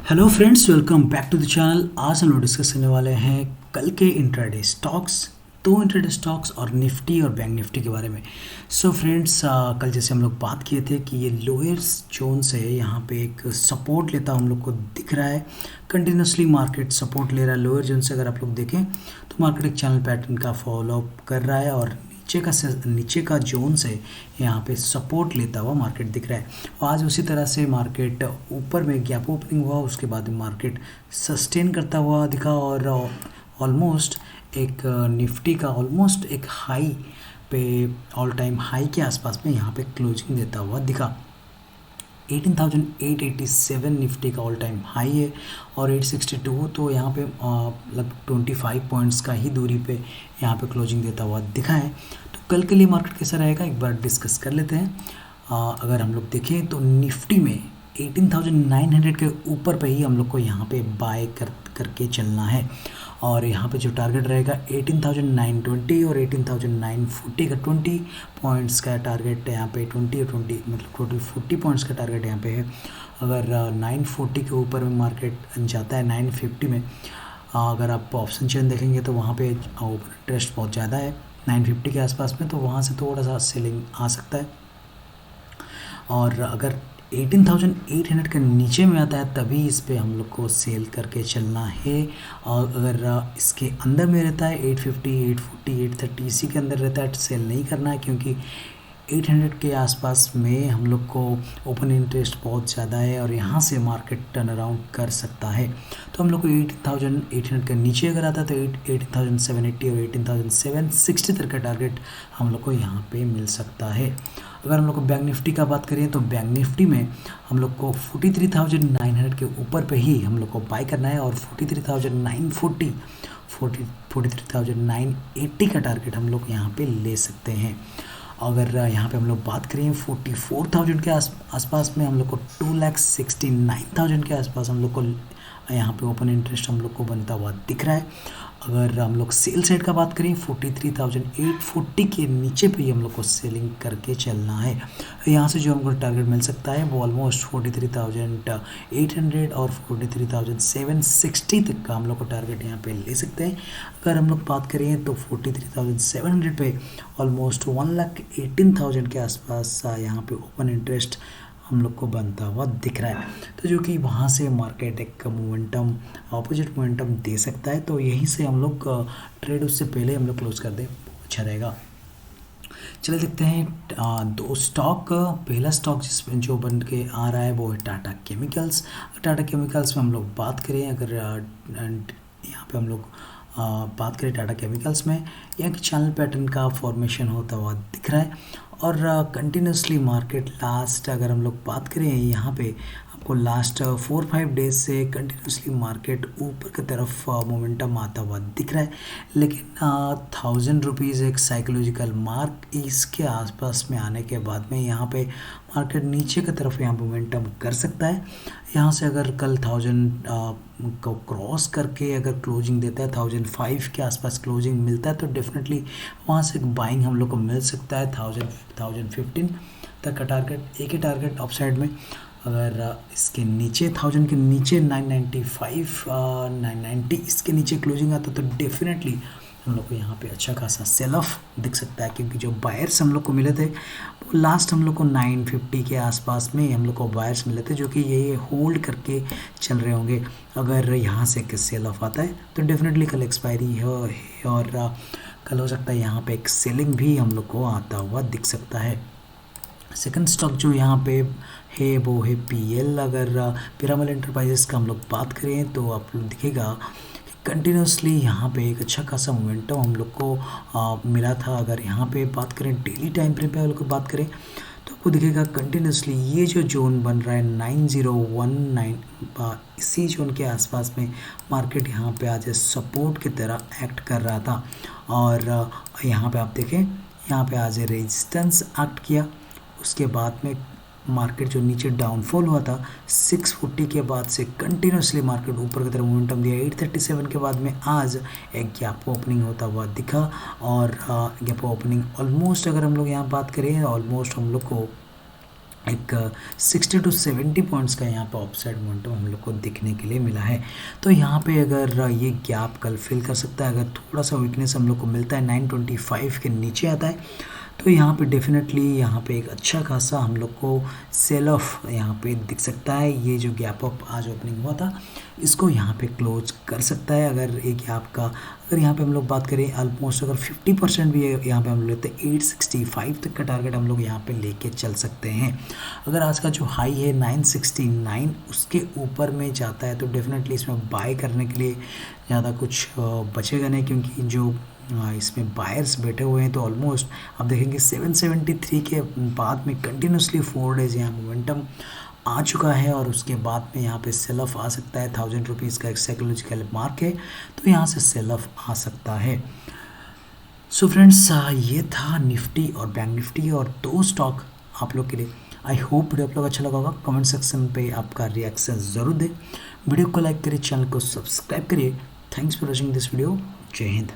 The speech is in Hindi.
Hello friends, welcome back to the channel. आज हम लोग डिस्कस करने वाले हैं कल के इंट्राडे स्टॉक्स, दो इंट्राडे स्टॉक्स और निफ्टी और बैंक निफ्टी के बारे में। सो फ्रेंड्स, कल जैसे हम लोग बात किए थे कि ये लोअर जोन से यहाँ पे एक सपोर्ट लेता हम लोग को दिख रहा है। कंटिन्यूसली मार्केट सपोर्ट ले रहा है लोअर जोन से। अगर आप लोग देखें तो मार्केट एक चैनल पैटर्न का फॉलोअप कर रहा है और नीचे का जोन से यहाँ पे सपोर्ट लेता हुआ मार्केट दिख रहा है। और आज उसी तरह से मार्केट ऊपर में गैप ओपनिंग हुआ, उसके बाद में मार्केट सस्टेन करता हुआ दिखा और ऑलमोस्ट एक निफ्टी का ऑलमोस्ट एक हाई पे, ऑल टाइम हाई के आसपास में यहाँ पे क्लोजिंग देता हुआ दिखा। 18,887 निफ्टी का ऑल टाइम हाई है और 862 तो यहाँ पे लगभग 25 पॉइंट्स का ही दूरी पे यहाँ पे क्लोजिंग देता हुआ दिखा है। तो कल के लिए मार्केट कैसा रहेगा एक बार डिस्कस कर लेते हैं। अगर हम लोग देखें तो निफ्टी में 18,900 के ऊपर पे ही हम लोग को यहाँ पे बाय करके चलना है और यहाँ पे जो टारगेट रहेगा 18,920 और 18,940 का 20 पॉइंट्स का टारगेट यहाँ पे 20 मतलब 40 पॉइंट्स का टारगेट यहाँ पे है। अगर 940 के ऊपर में मार्केट जाता है 950 में, अगर आप ऑप्शन चेन देखेंगे तो वहाँ पे ओपन इंटरेस्ट बहुत ज़्यादा है 950 के आसपास में, तो वहाँ से थोड़ा सा सेलिंग आ सकता है। और अगर 18,800 के नीचे में आता है तभी इस पे हम लोग को सेल करके चलना है। और अगर इसके अंदर में रहता है 850, 840, 830 इसी के अंदर रहता है तो सेल नहीं करना है, क्योंकि 800 के आसपास में हम लोग को ओपन इंटरेस्ट बहुत ज़्यादा है और यहाँ से मार्केट टर्न अराउंड कर सकता है। तो हम लोग को 18,800 के नीचे अगर आता है तो 18,780 और 18,760 तक का टारगेट हम लोग को यहाँ पे मिल सकता है। अगर हम लोग को बैंक निफ्टी का बात करें तो बैंक निफ्टी में हम लोग को 43,900 के ऊपर पे ही हम लोग को बाय करना है और 43,940, 43,980 का टारगेट हम लोग यहाँ पे ले सकते हैं। अगर यहाँ पे हम लोग बात करें 44,000 के आसपास में हम लोग को 2,69,000 के आसपास हम लोग को यहाँ पे ओपन इंटरेस्ट हम लोग को बनता हुआ दिख रहा है। अगर हम लोग सेल साइड का बात करें 43,840 के नीचे पे ही हम लोग को सेलिंग करके चलना है। यहाँ से जो हमको टारगेट मिल सकता है वो ऑलमोस्ट 43,800 और 43,760 तक का हम लोग को टारगेट यहाँ पे ले सकते हैं। अगर हम लोग बात करें तो 43,700 पे ऑलमोस्ट 1,18,000 के आसपास यहाँ पे ओपन इंटरेस्ट हम लोग को बनता हुआ दिख रहा है, तो जो कि वहाँ से मार्केट एक मोमेंटम, अपोजिट मोमेंटम दे सकता है। तो यहीं से हम लोग ट्रेड उससे पहले हम लोग क्लोज कर दें, अच्छा रहेगा। चलिए देखते हैं दो स्टॉक। पहला स्टॉक जिसमें जो बन के आ रहा है वो है टाटा केमिकल्स। टाटा केमिकल्स में हम लोग बात करें, अगर यहाँ पे हम लोग बात करें टाटा केमिकल्स में, यहाँ की चैनल पैटर्न का फॉर्मेशन होता हुआ दिख रहा है और कंटिन्यूसली मार्केट लास्ट, अगर हम लोग बात करें यहाँ पे आपको लास्ट 4-5 डेज से कंटिन्यूसली मार्केट ऊपर की तरफ मोमेंटम आता हुआ दिख रहा है। लेकिन 1,000 रुपीज़ एक साइकोलॉजिकल मार्क इसके आसपास में आने के बाद में यहाँ पे मार्केट नीचे की तरफ यहाँ मोमेंटम कर सकता है। यहाँ से अगर कल 1,000 को क्रॉस करके अगर क्लोजिंग देता है, 1,005 के आसपास क्लोजिंग मिलता है तो डेफिनेटली वहाँ से बाइंग हम लोग को मिल सकता है। 1,015 तक का टारगेट, एक ही टारगेट अप साइड में। अगर इसके नीचे 1,000 के नीचे 995, 990 इसके नीचे क्लोजिंग आता तो डेफिनेटली हम लोग को यहाँ पे अच्छा खासा सेल ऑफ दिख सकता है, क्योंकि जो बायर्स हम लोग को मिले थे वो लास्ट हम लोग को 950 के आसपास में हम लोग को बायर्स मिले थे, जो कि ये होल्ड करके चल रहे होंगे। अगर यहाँ से एक सेल ऑफ आता है तो डेफिनेटली कल एक्सपायरी है और कल हो सकता है यहाँ पे एक सेलिंग भी हम लोग को आता हुआ दिख सकता है। सेकंड स्टॉक जो यहाँ पे है वो है पीएल। अगर पिरामल एंटरप्राइजेस का हम लोग बात करें तो आप लोग दिखेगा कि कंटिन्यूसली यहाँ पे एक अच्छा खासा मोमेंटम हम लोग को मिला था। अगर यहाँ पे बात करें डेली टाइम फ्रेम पे हम लोग को बात करें तो आपको दिखेगा कंटिन्यूसली ये जो जोन बन रहा है 9019, इसी जोन के आसपास में मार्केट यहाँ पे आज सपोर्ट की तरह एक्ट कर रहा था और यहाँ पे आप देखें यहाँ पे आज रेजिस्टेंस एक्ट किया। उसके बाद में मार्केट जो नीचे डाउनफॉल हुआ था 640 के बाद से कंटिन्यूसली मार्केट ऊपर की तरफ मोमेंटम दिया। 837 के बाद में आज एक गैप ओपनिंग होता हुआ दिखा और गैप ओपनिंग ऑलमोस्ट, अगर हम लोग यहाँ बात करें ऑलमोस्ट हम लोग को एक 60 to 70 पॉइंट्स का यहाँ पे अपसाइड मोमेंटम हम लोग को दिखने के लिए मिला है। तो यहाँ पे अगर ये गैप कल फिल कर सकता है, अगर थोड़ा सा वीकनेस हम लोग को मिलता है 925 के नीचे आता है, तो यहाँ पे डेफिनेटली यहाँ पे एक अच्छा खासा हम लोग को सेल ऑफ यहाँ पे दिख सकता है। ये जो गैप अप आज ओपनिंग हुआ था इसको यहाँ पे क्लोज कर सकता है। अगर एक गैप का अगर यहाँ पे हम लोग बात करें ऑलमोस्ट अगर 50% भी है यहाँ पे हम लोग लेते हैं 865 तक का टारगेट हम लोग यहाँ पे लेके चल सकते हैं। अगर आज का जो हाई है 969 उसके ऊपर में जाता है तो डेफिनेटली इसमें बाय करने के लिए ज़्यादा कुछ बचेगा नहीं, क्योंकि जो इसमें बायर्स बैठे हुए हैं। तो ऑलमोस्ट आप देखेंगे 773 के बाद में कंटिन्यूसली 4 डेज यहाँ मोमेंटम आ चुका है और उसके बाद में यहाँ पे सेल ऑफ आ सकता है। 1000 रुपीज़ का एक साइकोलॉजिकल मार्क है, तो यहाँ से सेल ऑफ आ सकता है। सो फ्रेंड्स, ये था निफ्टी और बैंक निफ्टी और 2 स्टॉक आप लोग के लिए। आई होप वीडियो आप लोग अच्छा लगा होगा। कमेंट सेक्शन पे आपका रिएक्शन ज़रूर दें। वीडियो को लाइक करिए, चैनल को सब्सक्राइब करिए। Thanks for watching this video. जय हिंद।